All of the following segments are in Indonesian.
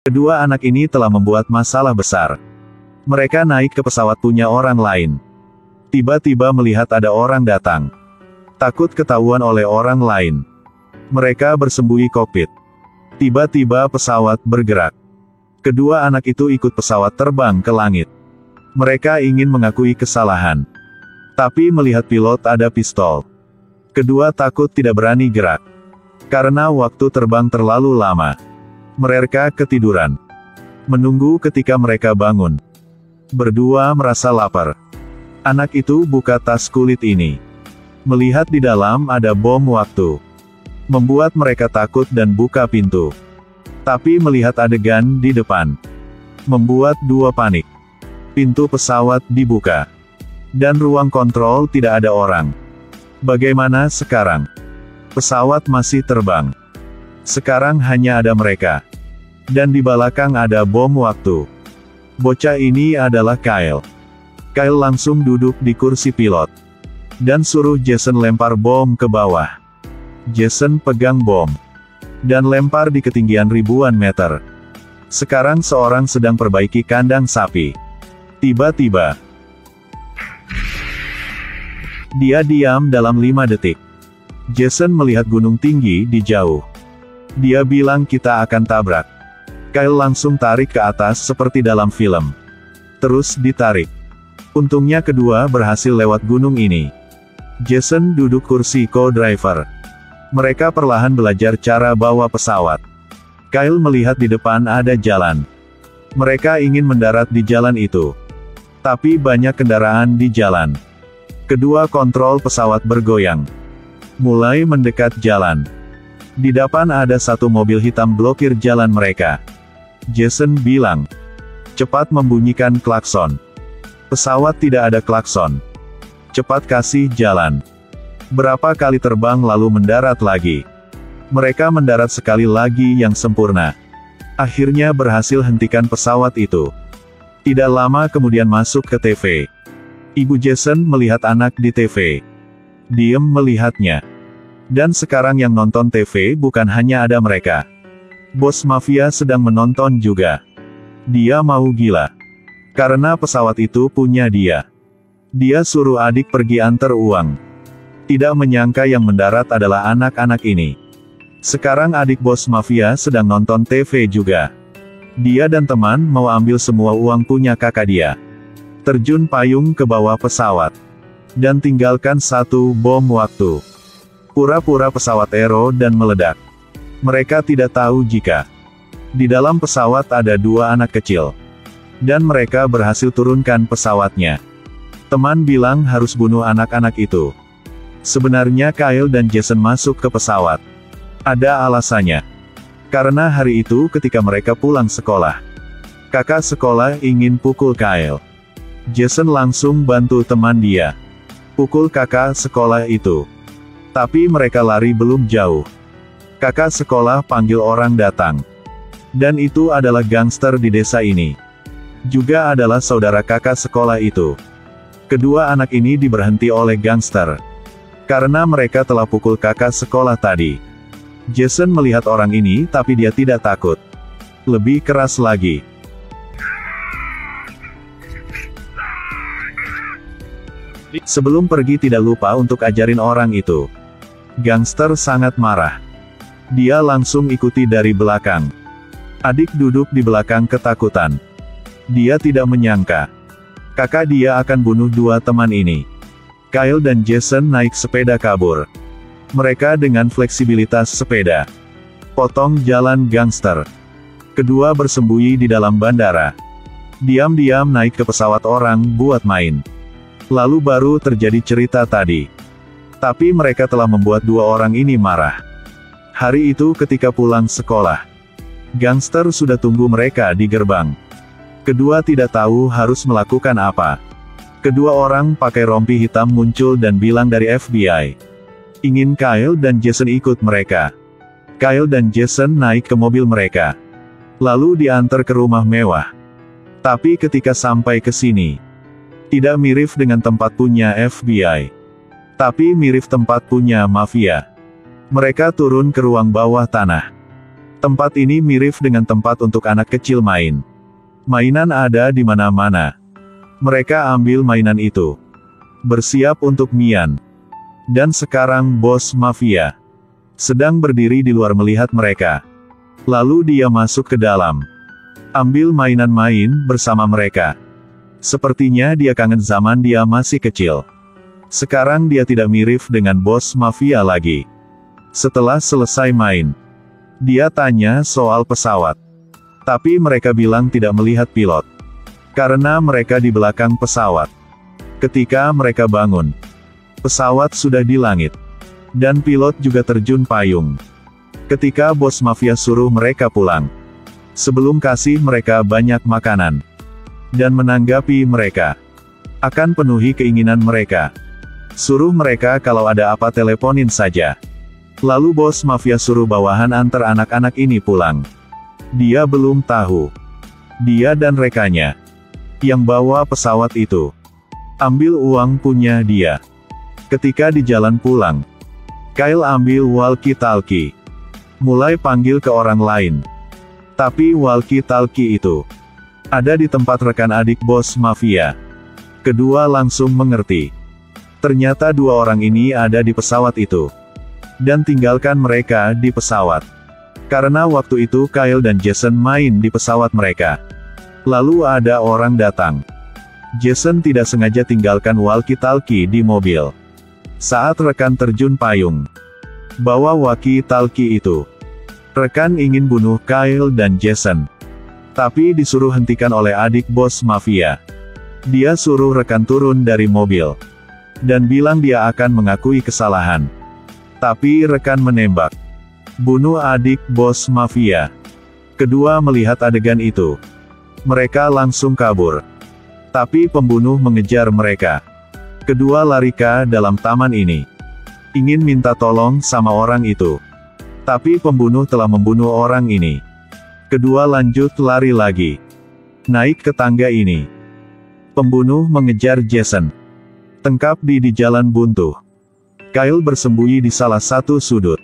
Kedua anak ini telah membuat masalah besar. Mereka naik ke pesawat punya orang lain. Tiba-tiba melihat ada orang datang. Takut ketahuan oleh orang lain. Mereka bersembunyi kokpit. Tiba-tiba pesawat bergerak. Kedua anak itu ikut pesawat terbang ke langit. Mereka ingin mengakui kesalahan. Tapi melihat pilot ada pistol. Kedua takut tidak berani gerak. Karena waktu terbang terlalu lama. Mereka ketiduran. Menunggu ketika mereka bangun. Berdua merasa lapar. Anak itu buka tas kulit ini. Melihat di dalam ada bom waktu. Membuat mereka takut dan buka pintu. Tapi melihat adegan di depan. Membuat dua panik. Pintu pesawat dibuka. Dan ruang kontrol tidak ada orang. Bagaimana sekarang? Pesawat masih terbang. Sekarang hanya ada mereka. Dan di belakang ada bom waktu. Bocah ini adalah Kyle. Kyle langsung duduk di kursi pilot. Dan suruh Jason lempar bom ke bawah. Jason pegang bom. Dan lempar di ketinggian ribuan meter. Sekarang seorang sedang perbaiki kandang sapi. Tiba-tiba. Dia diam dalam 5 detik. Jason melihat gunung tinggi di jauh. Dia bilang kita akan tabrak. Kyle langsung tarik ke atas seperti dalam film. Terus ditarik. Untungnya kedua berhasil lewat gunung ini. Jason duduk kursi co-driver. Mereka perlahan belajar cara bawa pesawat. Kyle melihat di depan ada jalan. Mereka ingin mendarat di jalan itu. Tapi banyak kendaraan di jalan. Kedua kontrol pesawat bergoyang. Mulai mendekat jalan. Di depan ada satu mobil hitam blokir jalan mereka. Jason bilang. Cepat membunyikan klakson. Pesawat tidak ada klakson. Cepat kasih jalan. Berapa kali terbang lalu mendarat lagi. Mereka mendarat sekali lagi yang sempurna. Akhirnya berhasil hentikan pesawat itu. Tidak lama kemudian masuk ke TV. Ibu Jason melihat anak di TV. Diem melihatnya. Dan sekarang yang nonton TV bukan hanya ada mereka. Bos mafia sedang menonton juga. Dia mau gila. Karena pesawat itu punya dia. Dia suruh adik pergi antar uang. Tidak menyangka yang mendarat adalah anak-anak ini. Sekarang adik bos mafia sedang nonton TV juga. Dia dan teman mau ambil semua uang punya kakak dia. Terjun payung ke bawah pesawat. Dan tinggalkan satu bom waktu. Pura-pura pesawat Aero dan meledak. Mereka tidak tahu jika di dalam pesawat ada dua anak kecil. Dan mereka berhasil turunkan pesawatnya. Teman bilang harus bunuh anak-anak itu. Sebenarnya Kyle dan Jason masuk ke pesawat. Ada alasannya. Karena hari itu ketika mereka pulang sekolah. Kakak sekolah ingin pukul Kyle. Jason langsung bantu teman dia. Pukul kakak sekolah itu. Tapi mereka lari belum jauh. Kakak sekolah panggil orang datang. Dan itu adalah gangster di desa ini. Juga adalah saudara kakak sekolah itu. Kedua anak ini diberhenti oleh gangster. Karena mereka telah pukul kakak sekolah tadi. Jason melihat orang ini tapi dia tidak takut. Lebih keras lagi. Sebelum pergi tidak lupa untuk ajarin orang itu. Gangster sangat marah. Dia langsung ikuti dari belakang. Adik duduk di belakang ketakutan. Dia tidak menyangka. Kakak dia akan bunuh dua teman ini. Kyle dan Jason naik sepeda kabur. Mereka dengan fleksibilitas sepeda. Potong jalan gangster. Kedua bersembunyi di dalam bandara. Diam-diam naik ke pesawat orang buat main. Lalu baru terjadi cerita tadi. Tapi mereka telah membuat dua orang ini marah. Hari itu ketika pulang sekolah. Gangster sudah tunggu mereka di gerbang. Kedua tidak tahu harus melakukan apa. Kedua orang pakai rompi hitam muncul dan bilang dari FBI. Ingin Kyle dan Jason ikut mereka. Kyle dan Jason naik ke mobil mereka. Lalu diantar ke rumah mewah. Tapi ketika sampai ke sini. Tidak mirip dengan tempat punya FBI. Tapi mirip tempat punya mafia. Mereka turun ke ruang bawah tanah. Tempat ini mirip dengan tempat untuk anak kecil main. Mainan ada di mana-mana. Mereka ambil mainan itu. Bersiap untuk Mian. Dan sekarang bos mafia sedang berdiri di luar melihat mereka. Lalu dia masuk ke dalam. Ambil mainan main bersama mereka. Sepertinya dia kangen zaman dia masih kecil. Sekarang dia tidak mirip dengan bos mafia lagi. Setelah selesai main, dia tanya soal pesawat. Tapi mereka bilang tidak melihat pilot. Karena mereka di belakang pesawat. Ketika mereka bangun, pesawat sudah di langit. Dan pilot juga terjun payung. Ketika bos mafia suruh mereka pulang. Sebelum kasih mereka banyak makanan. Dan menanggapi mereka. Akan penuhi keinginan mereka. Suruh mereka kalau ada apa teleponin saja. Lalu bos mafia suruh bawahan antar anak-anak ini pulang. Dia belum tahu. Dia dan rekannya yang bawa pesawat itu ambil uang punya dia. Ketika di jalan pulang, Kyle ambil walkie-talkie. Mulai panggil ke orang lain. Tapi walkie-talkie itu ada di tempat rekan adik bos mafia. Kedua langsung mengerti. Ternyata dua orang ini ada di pesawat itu. Dan tinggalkan mereka di pesawat. Karena waktu itu Kyle dan Jason main di pesawat mereka. Lalu ada orang datang. Jason tidak sengaja tinggalkan walkie-talkie di mobil. Saat rekan terjun payung, bawa walkie-talkie itu. Rekan ingin bunuh Kyle dan Jason. Tapi disuruh hentikan oleh adik bos mafia. Dia suruh rekan turun dari mobil. Dan bilang dia akan mengakui kesalahan. Tapi rekan menembak. Bunuh adik bos mafia. Kedua melihat adegan itu. Mereka langsung kabur. Tapi pembunuh mengejar mereka. Kedua lari ke dalam taman ini. Ingin minta tolong sama orang itu. Tapi pembunuh telah membunuh orang ini. Kedua lanjut lari lagi. Naik ke tangga ini. Pembunuh mengejar Jason. Tengkap di jalan buntu. Kyle bersembunyi di salah satu sudut.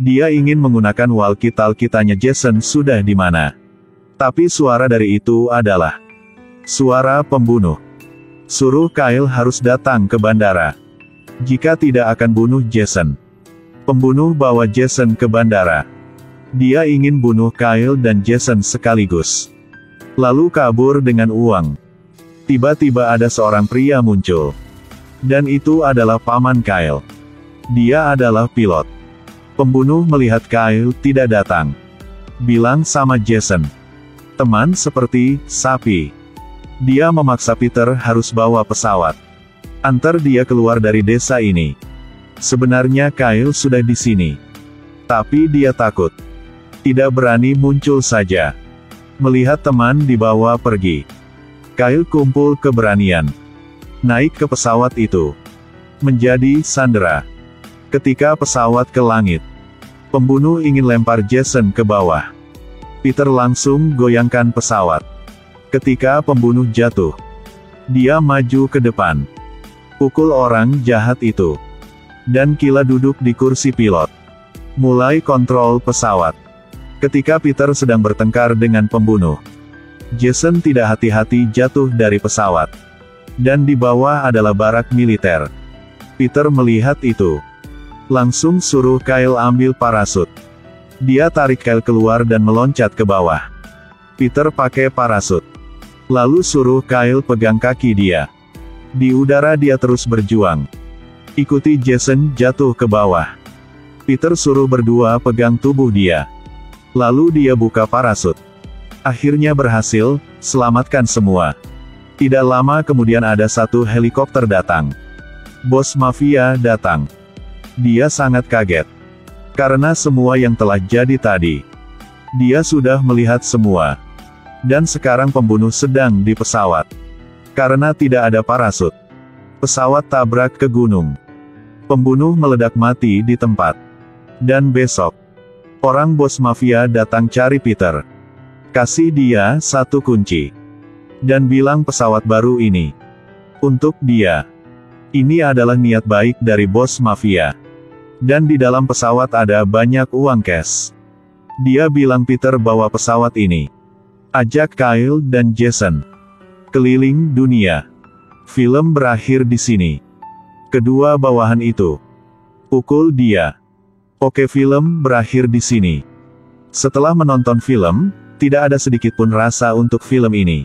Dia ingin menggunakan walkie-talkie tanya Jason sudah di mana. Tapi suara dari itu adalah suara pembunuh. Suruh Kyle harus datang ke bandara. Jika tidak akan bunuh Jason. Pembunuh bawa Jason ke bandara. Dia ingin bunuh Kyle dan Jason sekaligus. Lalu kabur dengan uang. Tiba-tiba ada seorang pria muncul. Dan itu adalah paman Kyle. Dia adalah pilot. Pembunuh melihat Kyle tidak datang. Bilang sama Jason. Teman seperti sapi. Dia memaksa Peter harus bawa pesawat. Antar dia keluar dari desa ini. Sebenarnya Kyle sudah di sini. Tapi dia takut. Tidak berani muncul saja. Melihat teman dibawa pergi. Kyle kumpul keberanian. Naik ke pesawat itu. Menjadi sandera. Ketika pesawat ke langit. Pembunuh ingin lempar Jason ke bawah. Peter langsung goyangkan pesawat. Ketika pembunuh jatuh. Dia maju ke depan. Pukul orang jahat itu. Dan Kila duduk di kursi pilot. Mulai kontrol pesawat. Ketika Peter sedang bertengkar dengan pembunuh. Jason tidak hati-hati jatuh dari pesawat. Dan di bawah adalah barak militer. Peter melihat itu. Langsung suruh Kyle ambil parasut. Dia tarik Kyle keluar dan meloncat ke bawah. Peter pakai parasut. Lalu suruh Kyle pegang kaki dia. Di udara dia terus berjuang. Ikuti Jason jatuh ke bawah. Peter suruh berdua pegang tubuh dia. Lalu dia buka parasut. Akhirnya berhasil, selamatkan semua. Tidak lama kemudian ada satu helikopter datang. Bos mafia datang. Dia sangat kaget. Karena semua yang telah jadi tadi. Dia sudah melihat semua. Dan sekarang pembunuh sedang di pesawat. Karena tidak ada parasut. Pesawat tabrak ke gunung. Pembunuh meledak mati di tempat. Dan besok, orang bos mafia datang cari Peter. Kasih dia satu kunci. Dan bilang pesawat baru ini. Untuk dia. Ini adalah niat baik dari bos mafia. Dan di dalam pesawat ada banyak uang cash. Dia bilang Peter bawa pesawat ini. Ajak Kyle dan Jason keliling dunia. Film berakhir di sini. Kedua bawahan itu. Pukul dia. Oke, film berakhir di sini. Setelah menonton film, tidak ada sedikit pun rasa untuk film ini.